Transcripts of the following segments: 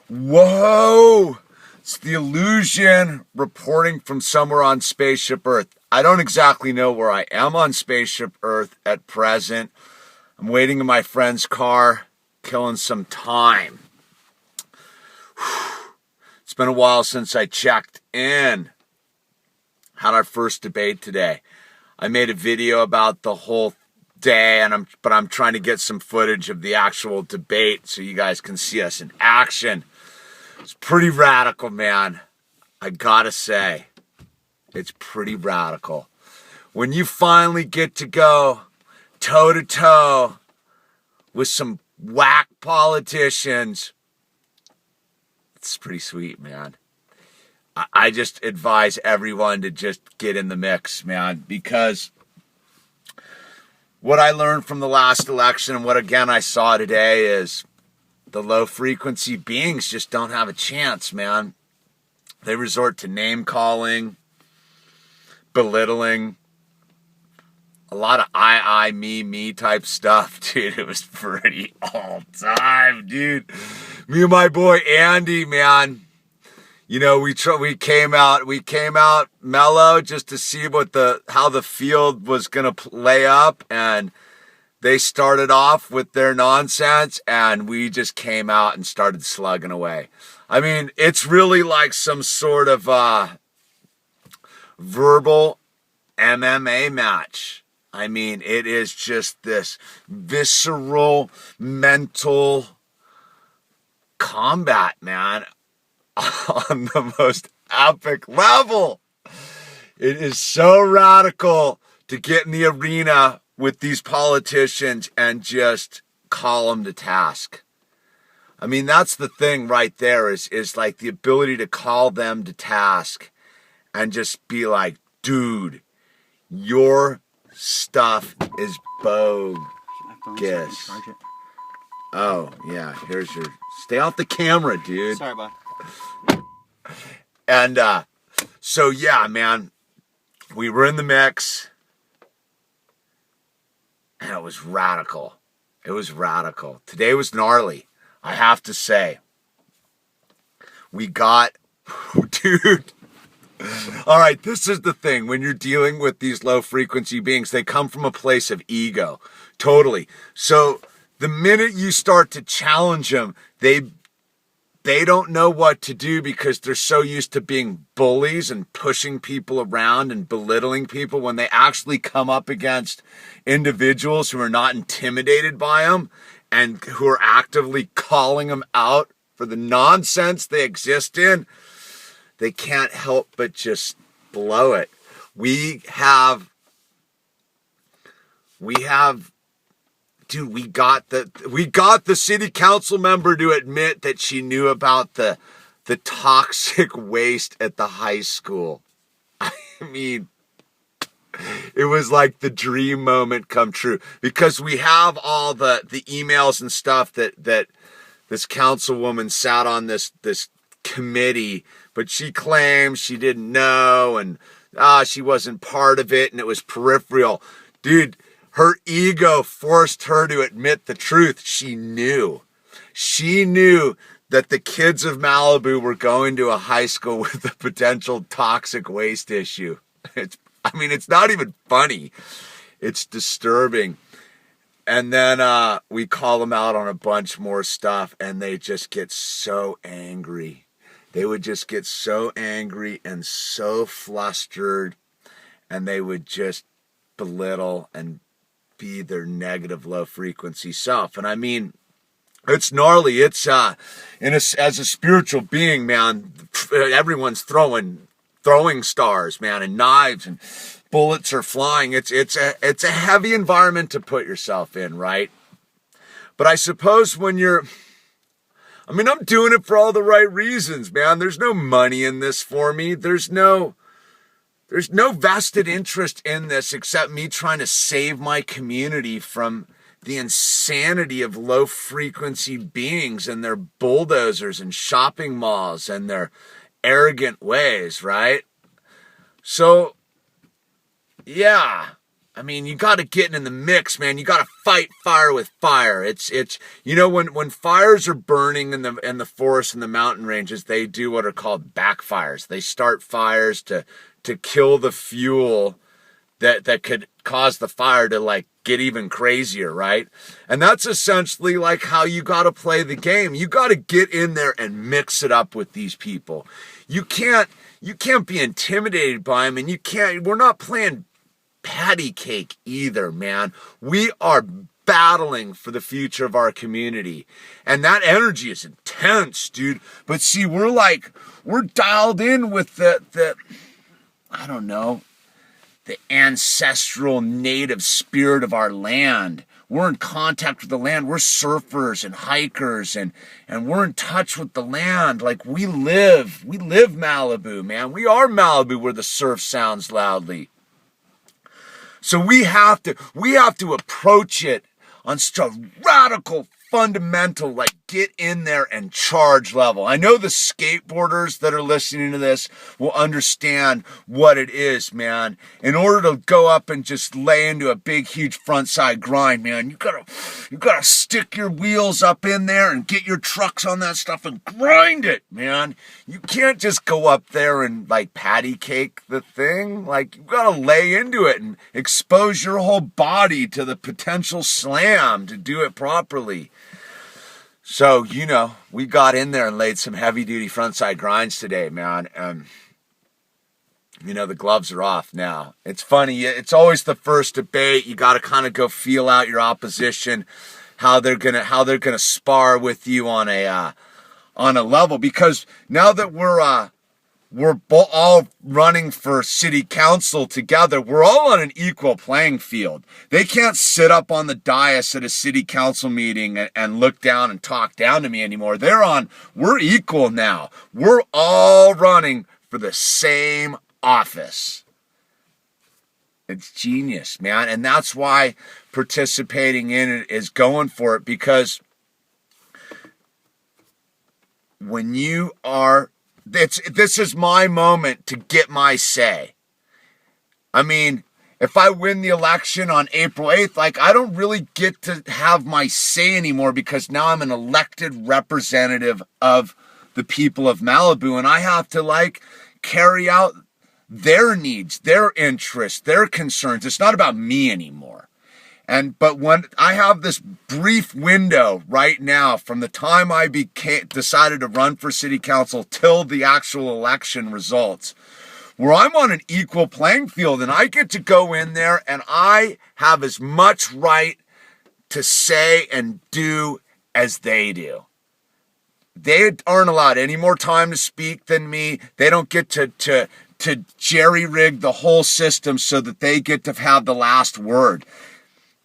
Whoa! It's the Illusion reporting from somewhere on Spaceship Earth. I don't exactly know where I am on Spaceship Earth at present. I'm waiting in my friend's car, killing some time. It's been a while since I checked in. Had our first debate today. I made a video about the whole day, but I'm trying to get some footage of the actual debate so you guys can see us in action. It's pretty radical, man. I gotta say, it's pretty radical. When you finally get to go toe-to-toe with some whack politicians, it's pretty sweet, man. I just advise everyone to just get in the mix, man, because what I learned from the last election and what, again, I saw today is the low-frequency beings just don't have a chance, man. They resort to name-calling, belittling, a lot of I, me type stuff, dude. It was pretty all-time, dude. Me and my boy Andy, man. You know, we came out mellow just to see how the field was gonna lay up, and they started off with their nonsense, and we just came out and started slugging away. I mean, it's really like some sort of verbal MMA match. I mean, it is just this visceral, mental combat, man, on the most epic level. It is so radical to get in the arena with these politicians and just call them to task. I mean, that's the thing right there is like the ability to call them to task and just be like, dude, your stuff is bogus. Oh, yeah, here's your... Stay off the camera, dude. Sorry, bud. And so, yeah, man, we were in the mix, and it was radical. It was radical. Today was gnarly, I have to say. We got... Dude... All right, this is the thing. When you're dealing with these low-frequency beings, they come from a place of ego. Totally. So the minute you start to challenge them, they don't know what to do because they're so used to being bullies and pushing people around and belittling people. When they actually come up against individuals who are not intimidated by them and who are actively calling them out for the nonsense they exist in, they can't help but just blow it. We got the city council member to admit that she knew about the toxic waste at the high school. I mean, it was like the dream moment come true, because we have all the emails and stuff that this councilwoman sat on this committee, but she claims she didn't know, and she wasn't part of it, and it was peripheral. Dude, her ego forced her to admit the truth. She knew that the kids of Malibu were going to a high school with a potential toxic waste issue. It's not even funny. It's disturbing. And then we call them out on a bunch more stuff, and they just get so angry. They would just get so angry and so flustered, and they would just belittle and be their negative low-frequency self. And I mean, it's gnarly. It's as a spiritual being, man, everyone's throwing stars, man, and knives, and bullets are flying. It's a heavy environment to put yourself in, right? But I suppose when I'm doing it for all the right reasons, man. There's no money in this for me. There's no vested interest in this except me trying to save my community from the insanity of low-frequency beings and their bulldozers and shopping malls and their arrogant ways, right? So, yeah. I mean, you got to get in the mix, man. You got to fight fire with fire. It's when fires are burning in the forest and the mountain ranges, they do what are called backfires. They start fires to kill the fuel that could cause the fire to like get even crazier, right? And that's essentially like how you got to play the game. You got to get in there and mix it up with these people. You can't be intimidated by them, and we're not playing patty cake either, man. We are battling for the future of our community. And that energy is intense, dude. But see, we're dialed in with the I don't know, the ancestral native spirit of our land. We're in contact with the land. We're surfers and hikers, and we're in touch with the land. Like we live Malibu, man. We are Malibu where the surf sounds loudly. So we have to approach it on such a radical, fundamental, like get in there and charge level. I know the skateboarders that are listening to this will understand what it is, man. In order to go up and just lay into a big, huge frontside grind, man, you gotta stick your wheels up in there and get your trucks on that stuff and grind it, man. You can't just go up there and like patty cake the thing. Like you gotta lay into it and expose your whole body to the potential slam to do it properly. So, we got in there and laid some heavy-duty frontside grinds today, man. And, the gloves are off now. It's funny. It's always the first debate. You got to kind of go feel out your opposition, how they're gonna spar with you on a level. Because now that we're all running for city council together, we're all on an equal playing field. They can't sit up on the dais at a city council meeting and look down and talk down to me anymore. We're equal now. We're all running for the same office. It's genius, man. And that's why participating in it is going for it, because when you are this is my moment to get my say. I mean, if I win the election on April 8th, like I don't really get to have my say anymore, because now I'm an elected representative of the people of Malibu, and I have to like carry out their needs, their interests, their concerns. It's not about me anymore. But when I have this brief window right now from the time I decided to run for city council till the actual election results, where I'm on an equal playing field and I get to go in there and I have as much right to say and do as they do. They aren't allowed any more time to speak than me. They don't get to jerry-rig the whole system so that they get to have the last word.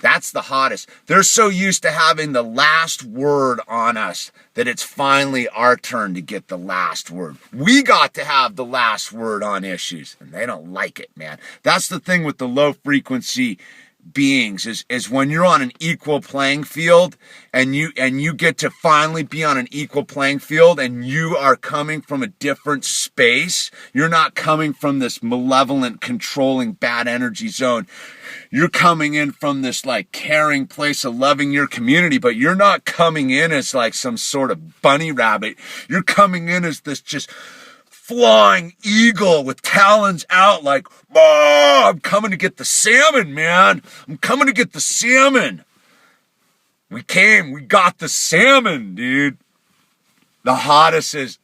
That's the hottest. They're so used to having the last word on us that it's finally our turn to get the last word. We got to have the last word on issues, and they don't like it, man. That's the thing with the low frequency beings is when you're on an equal playing field and you get to finally be on an equal playing field and you are coming from a different space. You're not coming from this malevolent, controlling, bad energy zone. You're coming in from this like caring place of loving your community, but you're not coming in as like some sort of bunny rabbit. You're coming in as this just flying eagle with talons out like, oh, I'm coming to get the salmon, man. I'm coming to get the salmon. We got the salmon, dude. The hottest is,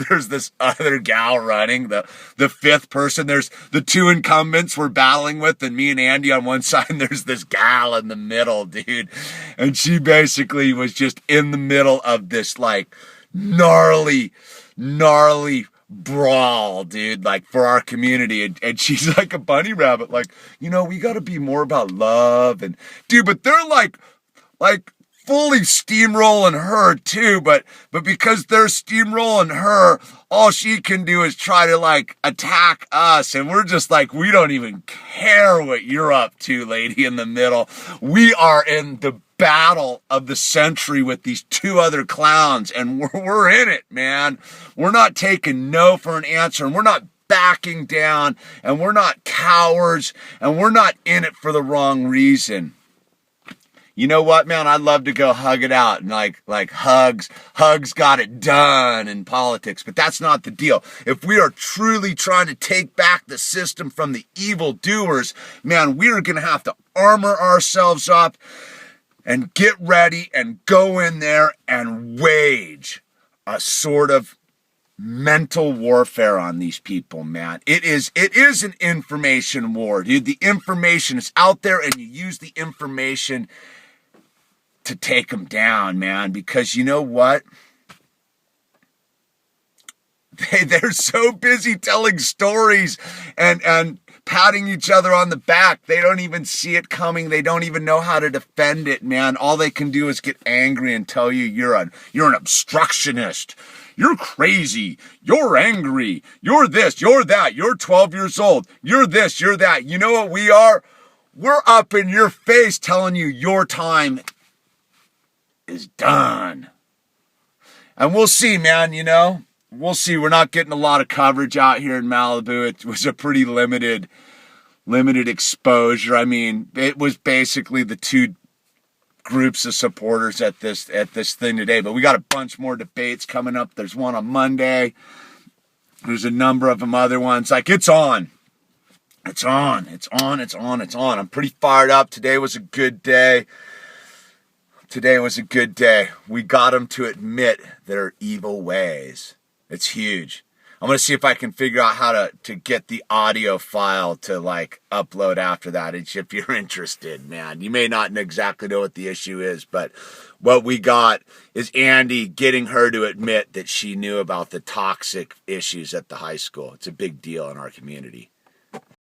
there's this other gal running, the fifth person. There's the two incumbents we're battling with, and me and Andy on one side, and there's this gal in the middle, dude. And she basically was just in the middle of this like gnarly brawl, dude, like for our community, and she's like a bunny rabbit, like, we got to be more about love, and dude, but they're like fully steamrolling her too, but because they're steamrolling her, all she can do is try to like attack us, and we're just like, we don't even care what you're up to, lady in the middle. We are in the battle of the century with these two other clowns, and we're in it, man. We're not taking no for an answer, and we're not backing down, and we're not cowards, and we're not in it for the wrong reason. You know what, man? I'd love to go hug it out and like hugs got it done in politics, but that's not the deal. If we are truly trying to take back the system from the evildoers, man, we are going to have to armor ourselves up and get ready and go in there and wage a sort of mental warfare on these people, man. It is an information war, dude. The information is out there, and you use the information to take them down, man, because you know what? They're so busy telling stories and patting each other on the back. They don't even see it coming. They don't even know how to defend it, man. All they can do is get angry and tell you you're an obstructionist. You're crazy. You're angry. You're this. You're that. You're 12 years old. You're this. You're that. You know what we are? We're up in your face telling you your time is done. And we'll see, man, you know. We'll see. We're not getting a lot of coverage out here in Malibu. It was a pretty limited exposure. I mean, it was basically the two groups of supporters at this thing today. But we got a bunch more debates coming up. There's one on Monday. There's a number of them other ones. Like, it's on. It's on. It's on. It's on. It's on. I'm pretty fired up. Today was a good day. Today was a good day. We got them to admit their evil ways. It's huge. I'm going to see if I can figure out how to get the audio file to like upload after that. If you're interested, man. You may not exactly know what the issue is, but what we got is Andy getting her to admit that she knew about the toxic issues at the high school. It's a big deal in our community.